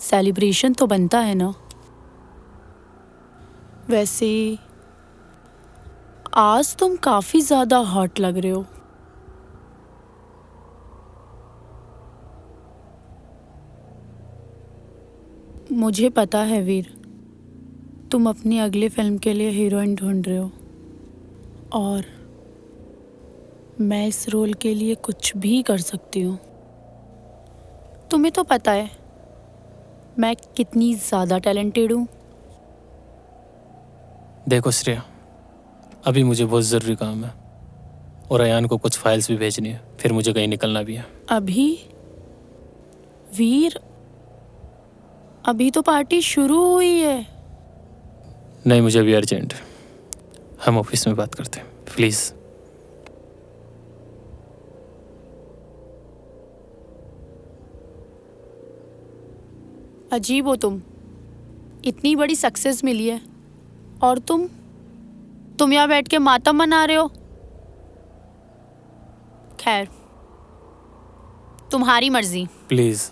सेलिब्रेशन तो बनता है ना। वैसे आज तुम काफ़ी ज़्यादा हॉट लग रहे हो। मुझे पता है वीर, तुम अपनी अगली फिल्म के लिए हीरोइन ढूंढ रहे हो और मैं इस रोल के लिए कुछ भी कर सकती हूँ। तुम्हें तो पता है मैं कितनी ज़्यादा टैलेंटेड हूँ। देखो श्रेया, अभी मुझे बहुत ज़रूरी काम है और अयान को कुछ फाइल्स भी भेजनी है, फिर मुझे कहीं निकलना भी है। अभी वीर, अभी तो पार्टी शुरू हुई है। नहीं, मुझे अभी अर्जेंट है, हम ऑफिस में बात करते हैं प्लीज़। अजीब हो तुम, इतनी बड़ी सक्सेस मिली है और तुम यहाँ बैठ के मातम मना रहे हो। खैर, तुम्हारी मर्जी। प्लीज़।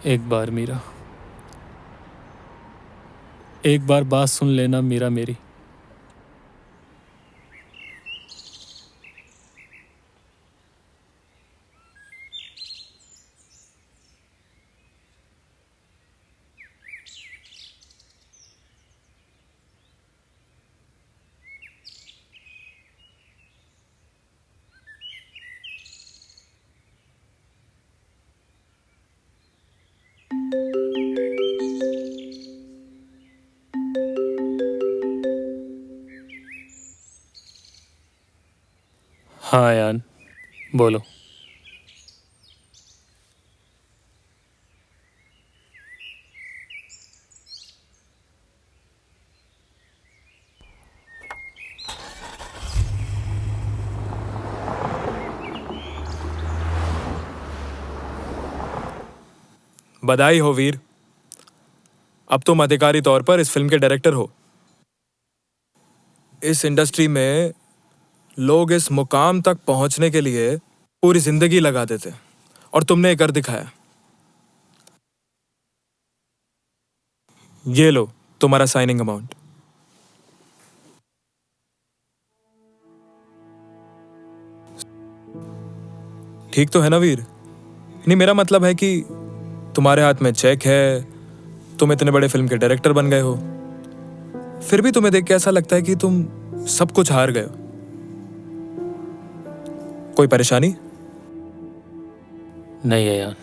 एक बार मीरा, एक बार बात सुन लेना मीरा मेरी। हाँ यान, बोलो। बधाई हो वीर, अब तुम अधिकारी तौर पर इस फिल्म के डायरेक्टर हो। इस इंडस्ट्री में लोग इस मुकाम तक पहुंचने के लिए पूरी जिंदगी लगा देते और तुमने कर दिखाया। ये लो तुम्हारा साइनिंग अमाउंट। ठीक तो है ना वीर? नहीं, मेरा मतलब है कि तुम्हारे हाथ में चेक है, तुम इतने बड़े फिल्म के डायरेक्टर बन गए हो, फिर भी तुम्हें देख के ऐसा लगता है कि तुम सब कुछ हार गए हो। कोई परेशानी? नहीं है यार,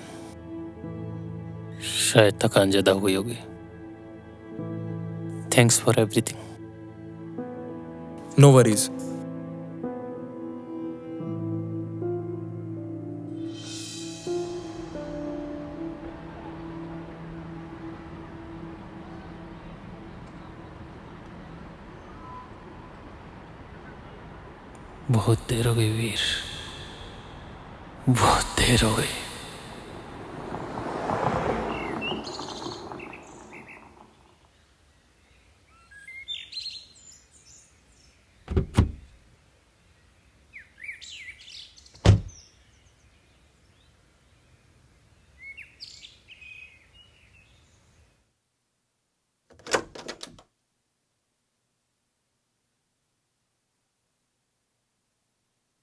शायद थकान ज्यादा हुई होगी। Thanks for everything. No worries. बहुत देर हो गई वीर, बहुत देर हो गई।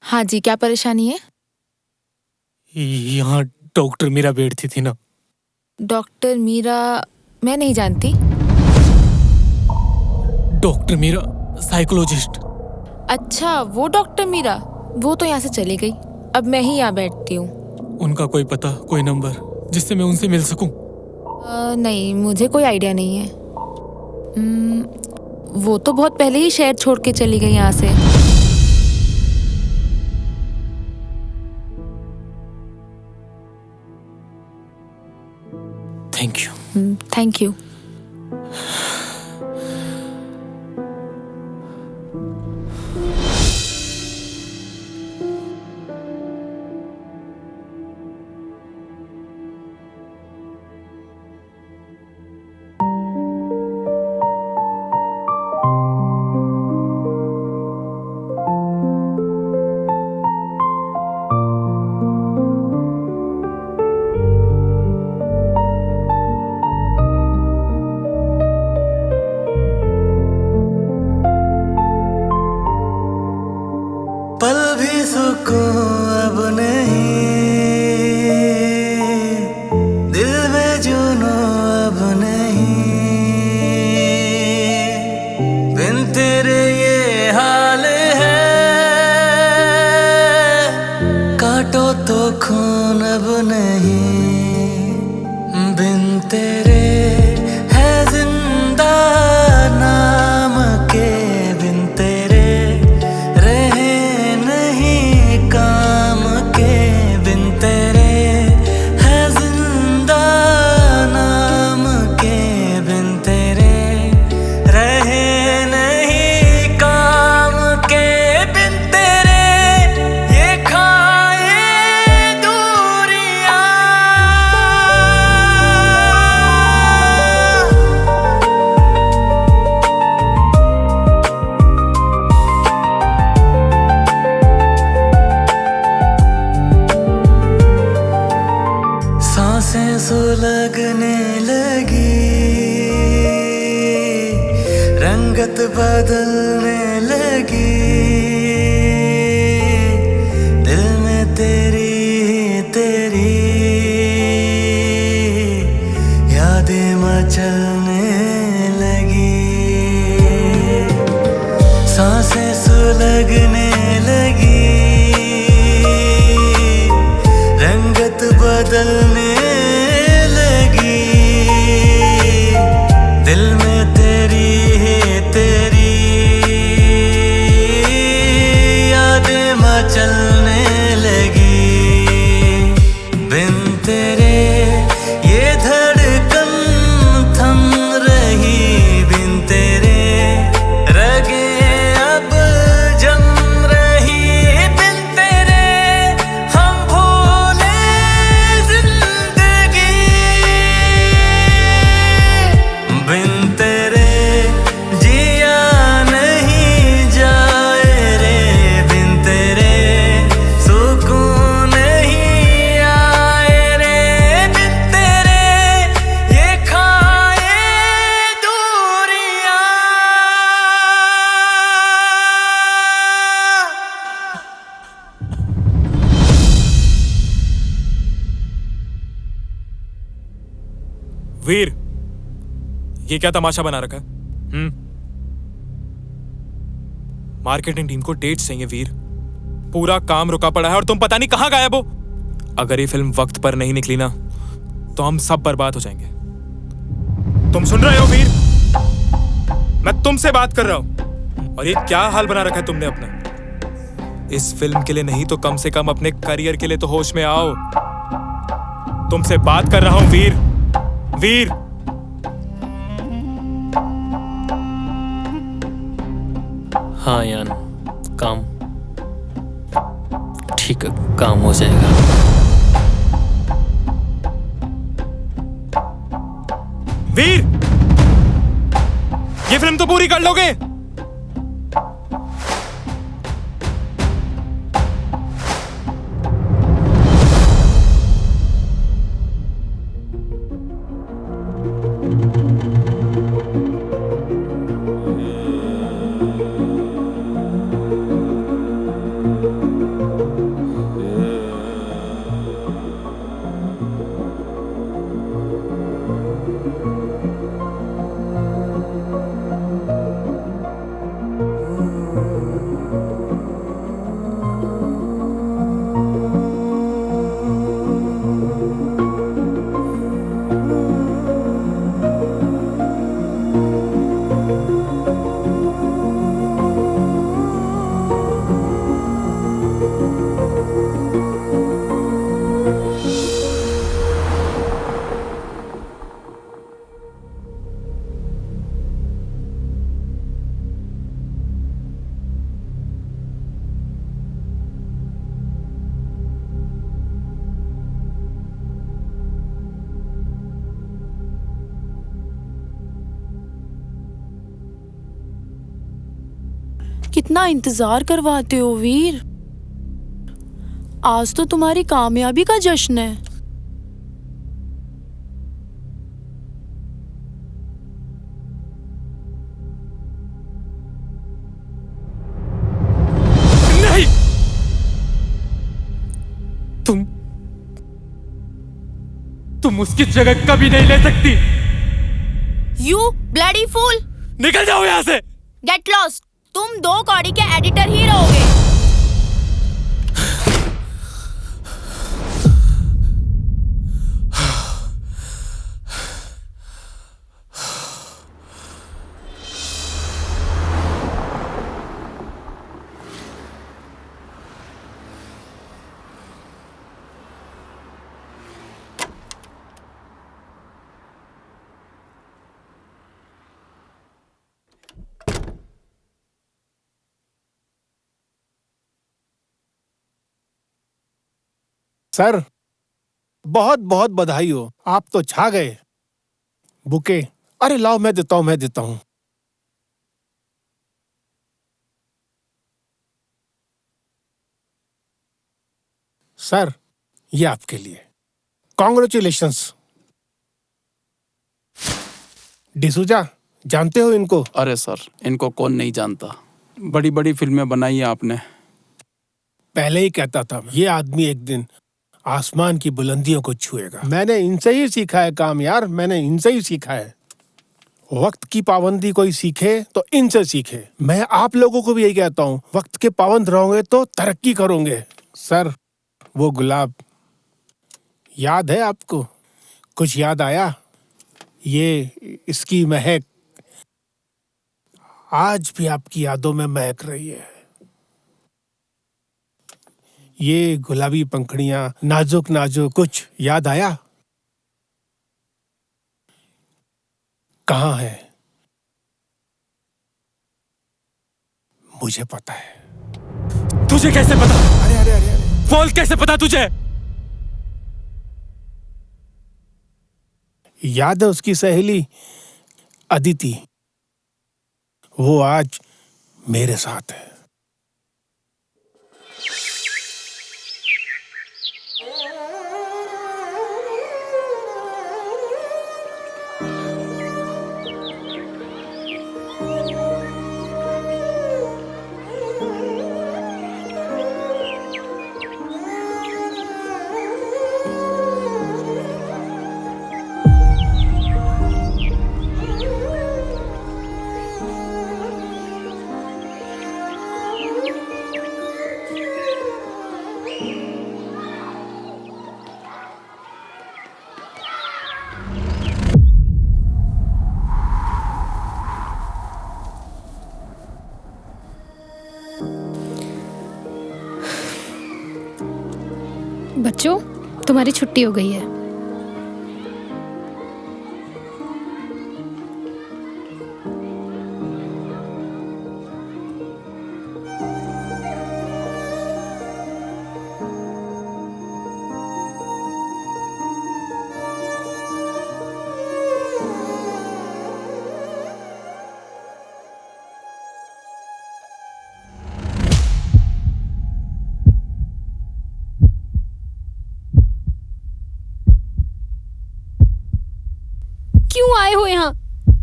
हाँ जी, क्या परेशानी है? यहाँ डॉक्टर मीरा बैठती थी ना। डॉक्टर मीरा? मैं नहीं जानती। Doctor Meera psychologist. अच्छा, वो डॉक्टर मीरा, वो तो यहाँ से चली गई। अब मैं ही यहाँ बैठती हूँ। उनका कोई पता, कोई नंबर जिससे मैं उनसे मिल सकूं? नहीं, मुझे कोई आइडिया नहीं है। वो तो बहुत पहले ही शहर छोड़ के चली गई यहाँ से। Thank you. Thank you. पल भी सुकून अब नहीं, दिल में जुनून अब नहीं, बिन तेरे ये हाल है, काटो तो खून अब नहीं, बिन तेरे है जिंदा नाम के, बिन तेरे रहे नहीं काम के, बिन तेरे है जिंदा नाम के, बिन तेरे रहे नहीं काम के, बिन तेरे ये खाए दूरियां। सांसें सुलगने लगी, रंगत बदलने लगी, दिल में तेरी तेरी यादें मचलने लगी, सांसें सुलगने लगी, रंगत बदलने लगी, दिल में तेरी तेरी यादें मचलने लगी, बिन तेरे ये धड़कन थम रही, बिन तेरे रगे अब जम वीर, ये क्या तमाशा बना रखा है? मार्केटिंग टीम को डेट्स चाहिए वीर। पूरा काम रुका पड़ा है और तुम पता नहीं कहां गायब हो। अगर ये फिल्म वक्त पर नहीं निकली ना तो हम सब बर्बाद हो जाएंगे। तुम सुन रहे हो वीर? मैं तुमसे बात कर रहा हूं। और ये क्या हाल बना रखा है तुमने अपना? इस फिल्म के लिए नहीं तो कम से कम अपने करियर के लिए तो होश में आओ। तुमसे बात कर रहा हूं वीर। वीर, हाँ यान, काम ठीक है, काम हो जाएगा। वीर, ये फिल्म तो पूरी कर लोगे? कितना इंतजार करवाते हो वीर। आज तो तुम्हारी कामयाबी का जश्न है। नहीं, तुम उसकी जगह कभी नहीं ले सकती। यू ब्लडी फूल, निकल जाओ यहाँ से। Get lost. तुम 2 कौड़ी के एडिटर ही रहोगे। सर, बहुत बहुत बधाई हो, आप तो छा गए। बुके, अरे लाओ, मैं देता हूं, मैं देता हूं। सर, ये आपके लिए। कॉन्ग्रेचुलेशंस। डिसूजा, जानते हो इनको? अरे सर, इनको कौन नहीं जानता। बड़ी बड़ी फिल्में बनाई हैं आपने। पहले ही कहता था, ये आदमी एक दिन आसमान की बुलंदियों को छुएगा। मैंने इनसे ही सीखा है काम यार, मैंने इनसे ही सीखा है। वक्त की पाबंदी कोई सीखे तो इनसे सीखे। मैं आप लोगों को भी यही कहता हूँ, वक्त के पाबंद रहोगे तो तरक्की करोगे। सर, वो गुलाब याद है आपको? कुछ याद आया? ये इसकी महक आज भी आपकी यादों में महक रही है। ये गुलाबी पंखुड़ियां, नाजुक नाजुक, कुछ याद आया? कहाँ है? मुझे पता है। तुझे कैसे पता? अरे अरे अरे अरे, बोल, कैसे पता तुझे? याद है उसकी सहेली अदिति? वो आज मेरे साथ है। बच्चों, तुम्हारी छुट्टी हो गई है। क्यों आए हो यहाँ?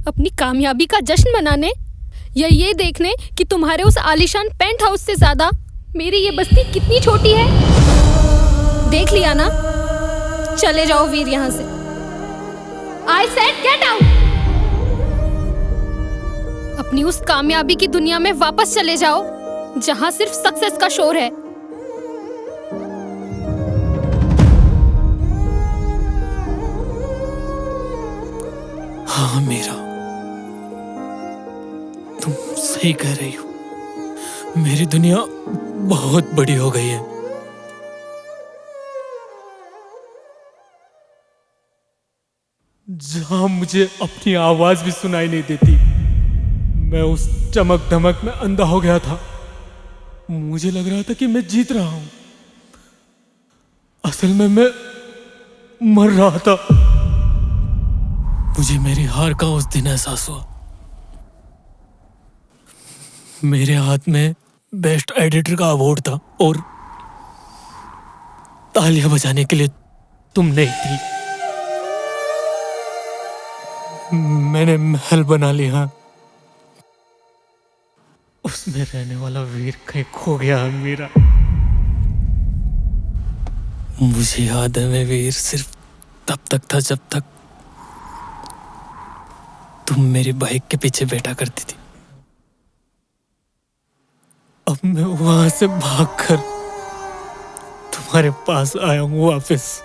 अपनी कामयाबी का जश्न मनाने या ये देखने कि तुम्हारे उस आलीशान पेंट हाउस से ज्यादा मेरी ये बस्ती कितनी छोटी है? देख लिया ना? चले जाओ वीर यहाँ से। I said get out! अपनी उस कामयाबी की दुनिया में वापस चले जाओ जहाँ सिर्फ सक्सेस का शोर है। हाँ मीरा, तुम सही कह रही हो। मेरी दुनिया बहुत बड़ी हो गई है। जहां मुझे अपनी आवाज भी सुनाई नहीं देती, मैं उस चमक धमक में अंधा हो गया था। मुझे लग रहा था कि मैं जीत रहा हूं, असल में मैं मर रहा था। मुझे मेरी हार का उस दिन एहसास हुआ। मेरे हाथ में बेस्ट एडिटर का अवार्ड था और तालियां बजाने के लिए तुम नहीं थी। मैंने महल बना लिया, उसमें रहने वाला वीर कहीं खो गया है मेरा। मुझे याद है मैं वीर सिर्फ तब तक था जब तक तुम मेरी बाइक के पीछे बैठा करती थी। अब मैं वहां से भागकर तुम्हारे पास आया हूं वापस,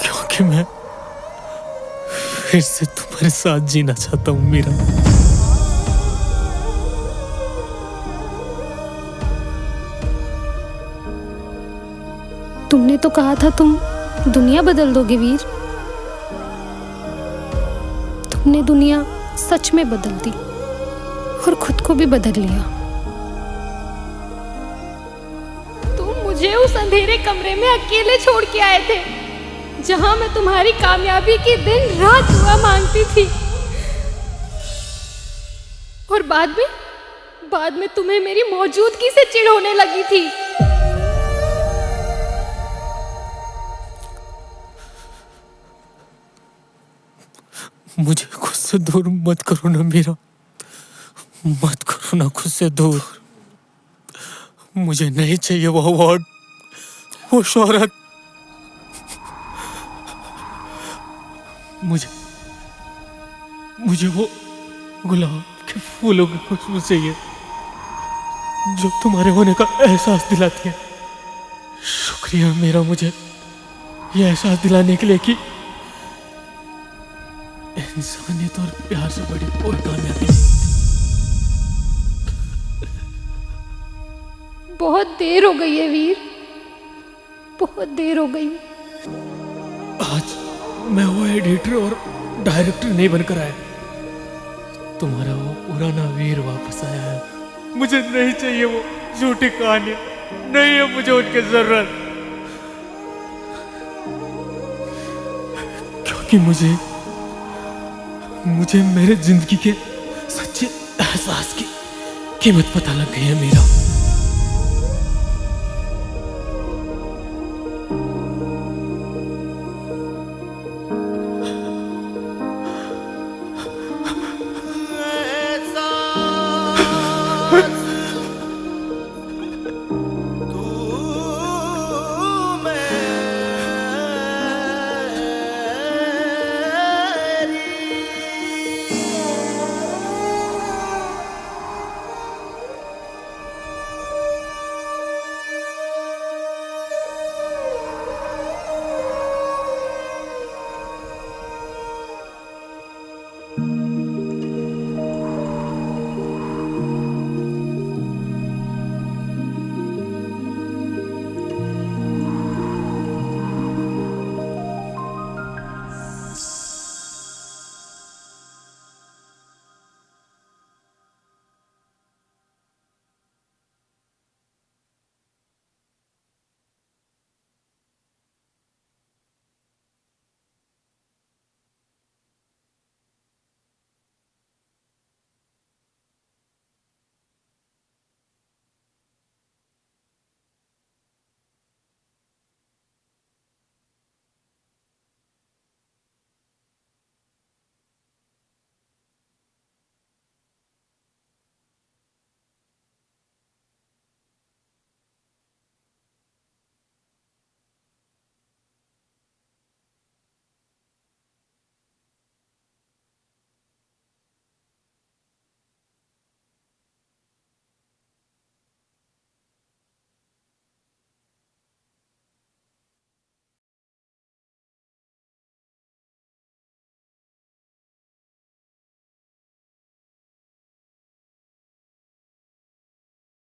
क्योंकि मैं फिर से तुम्हारे साथ जीना चाहता हूं मीरा। तुमने तो कहा था तुम दुनिया बदल दोगे वीर। तुमने दुनिया सच में बदल दी और खुद को भी बदल लिया। तुम मुझे उस अंधेरे कमरे में अकेले छोड़ के आए थे, जहां मैं तुम्हारी कामयाबी की दिन रात दुआ मांगती थी। और बाद में तुम्हें मेरी मौजूदगी से चिढ़ होने लगी थी। मुझे खुद से दूर मत करो ना मीरा, मत करो ना खुद से दूर। मुझे नहीं चाहिए वो अवार्ड, वो शोहरत। मुझे वो गुलाब के फूलों की खुशबू चाहिए जो तुम्हारे होने का एहसास दिलाती है। शुक्रिया मेरा मुझे ये एहसास दिलाने के लिए कि इंसानियत और प्यार से बड़ी कोई कामयाबी नहीं। बहुत देर हो गई है वीर, बहुत देर हो गई। आज मैं वो एडिटर और डायरेक्टर नहीं बनकर आया, तुम्हारा वो पुराना वीर वापस आया है। मुझे नहीं चाहिए वो झूठी कहानियां, नहीं है मुझे उनकी जरूरत, क्योंकि मुझे मेरे जिंदगी के सच्चे एहसास की कीमत पता लग गई है मीरा।